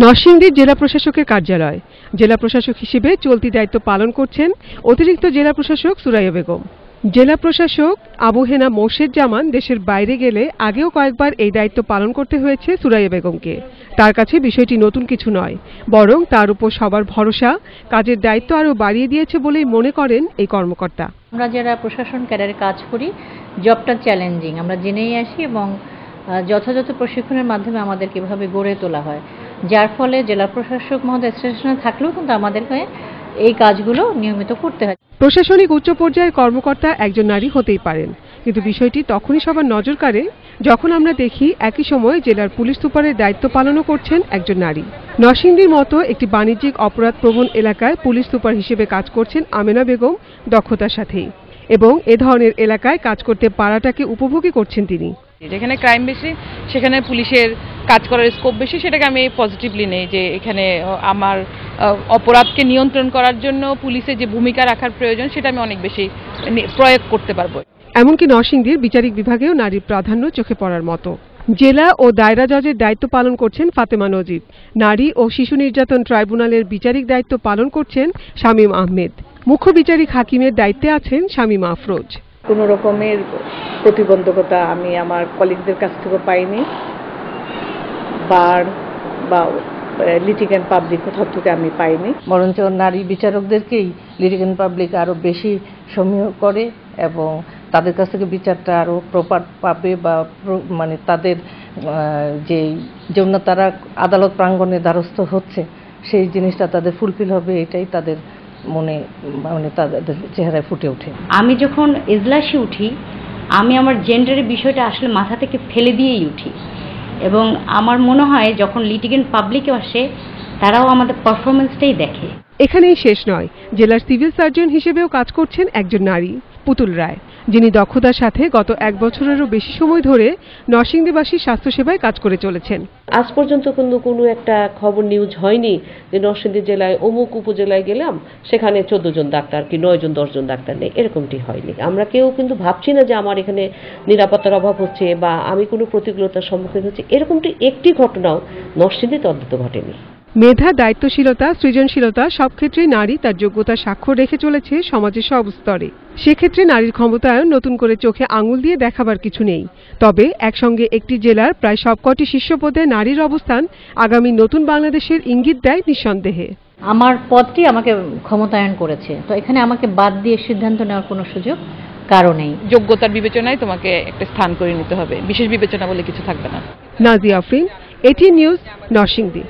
নরসিংদীর জেলা প্রশাসকের কার্যালয়। জেলা প্রশাসক হিসেবে চলতি দায়িত্ব পালন করছেন অতিরিক্ত জেলা প্রশাসক সুরাইয়া বেগম। জেলা প্রশাসক আবু হেনা মোর্শেদ জামান দেশের বাইরে গেলে আগেও কয়েকবার এই দায়িত্ব পালন করতে হয়েছে সুরাইয়া বেগমকে। তার কাছে বিষয়টি নতুন কিছু নয়, বরং তার উপর সবার ভরসা কাজের দায়িত্ব আরও বাড়িয়ে দিয়েছে বলেই মনে করেন এই কর্মকর্তা। আমরা যারা প্রশাসন ক্যাডারে কাজ করি, জবটা চ্যালেঞ্জিং আমরা জেনেই আসি এবং যথাযথ প্রশিক্ষণের মাধ্যমে আমাদের কিভাবে গড়ে তোলা হয়, যার ফলে জেলা প্রশাসক মহোদয় স্টেশনে থাকলেও কিন্তু আমাদেরকে এই কাজগুলো নিয়মিত করতে হয়। প্রশাসনিক উচ্চ পর্যায়ের কর্মকর্তা একজন নারী হতেই পারেন, কিন্তু বিষয়টি তখনই সবার নজর কাড়ে যখন আমরা দেখি একই সময় জেলার পুলিশ সুপারের দায়িত্ব পালনও করছেন একজন নারী। নরসিংদীর মতো একটি বাণিজ্যিক অপরাধ প্রবণ এলাকায় পুলিশ সুপার হিসেবে কাজ করছেন আমেনা বেগম দক্ষতার সাথেই, এবং এ ধরনের এলাকায় কাজ করতে পারাটাকে উপভোগী করছেন তিনি। যেখানে ক্রাইম বেশি সেখানে পুলিশের কাজ করার স্কোপ বেশি, সেটাকে আমি পজিটিভলি নেই যে এখানে আমার অপরাধকে নিয়ন্ত্রণ করার জন্য পুলিশের যে ভূমিকা রাখার প্রয়োজন সেটা আমি অনেক বেশি প্রয়োগ করতে পারবো। এমনকি নরসিংদীর বিচারিক বিভাগেও নারীর প্রাধান্য চোখে পড়ার মতো। জেলা ও দায়রা জজের দায়িত্ব পালন করছেন ফাতেমা নজিব। নারী ও শিশু নির্যাতন ট্রাইব্যুনালের বিচারিক দায়িত্ব পালন করছেন শামীম আহমেদ। মুখ্য বিচারিক হাকিমের দায়িত্বে আছেন শামীমা আফরোজ। কোনো রকমের প্রতিবন্ধকতা আমি আমার কলিগদের কাছ থেকে পাইনি, বার বা লিটিগেন্ট পাবলিক কোথাও থেকে আমি পাইনি। বরঞ্চ নারী বিচারকদেরকেই লিটিগেন্ট পাবলিক আরও বেশি সমীহ করে এবং তাদের কাছ থেকে বিচারটা আরও প্রপার পাবে বা মানে তাদের জন্য তারা আদালত প্রাঙ্গণে দ্বারস্থ হচ্ছে সেই জিনিসটা তাদের ফুলফিল হবে, এটাই তাদের মনে মানে তাদের চেহারায় ফুটে ওঠে। আমি যখন এজলাসে উঠি আমি আমার জেন্ডারের বিষয়টা আসলে মাথা থেকে ফেলে দিয়েই উঠি, এবং আমার মনে হয় যখন লিটিগেন্ট পাবলিকে আসে তারাও আমাদের পারফরমেন্সটাই দেখে। এখানেই শেষ নয়, জেলার সিভিল সার্জন হিসেবেও কাজ করছেন একজন নারী, পুতুল রায়, যিনি দক্ষতার সাথে গত 1 বছরেরও বেশি সময় ধরে নরসিংদীবাসীর স্বাস্থ্যসেবায় কাজ করে চলেছেন। আজ পর্যন্ত কিন্তু কোনো একটা খবর নিউজ হয়নি যে নরসিংদী জেলায় অমুক উপজেলায় গেলাম সেখানে 14 জন ডাক্তার কি 9 জন 10 জন ডাক্তার নেই, এরকমটি হয়নি। আমরা কেউ কিন্তু ভাবছি না যে আমার এখানে নিরাপত্তার অভাব হচ্ছে বা আমি কোনো প্রতিকূলতার সম্মুখীন হচ্ছি, এরকমটি একটি ঘটনাও নরসিংদীতে অন্তত ঘটেনি। মেধা, দায়িত্বশীলতা, সৃজনশীলতা সব ক্ষেত্রেই নারী তার যোগ্যতার স্বাক্ষর রেখে চলেছে সমাজের সব স্তরে। সেক্ষেত্রে নারীর ক্ষমতায়ন নতুন করে চোখে আঙুল দিয়ে দেখাবার কিছু নেই। তবে একসঙ্গে একটি জেলার প্রায় সবকটি শীর্ষ পদে নারীর অবস্থান আগামী নতুন বাংলাদেশের ইঙ্গিত দেয় নিঃসন্দেহে। আমার পদটি আমাকে ক্ষমতায়ন করেছে, তো এখানে আমাকে বাদ দিয়ে সিদ্ধান্ত নেওয়ার কোনো সুযোগ কারো নেই। যোগ্যতার বিবেচনায় তোমাকে একটা স্থান করে নিতে হবে, বিশেষ বিবেচনা বলে কিছু থাকবে না। Nazia Afrin, ATN news, Narsingdi.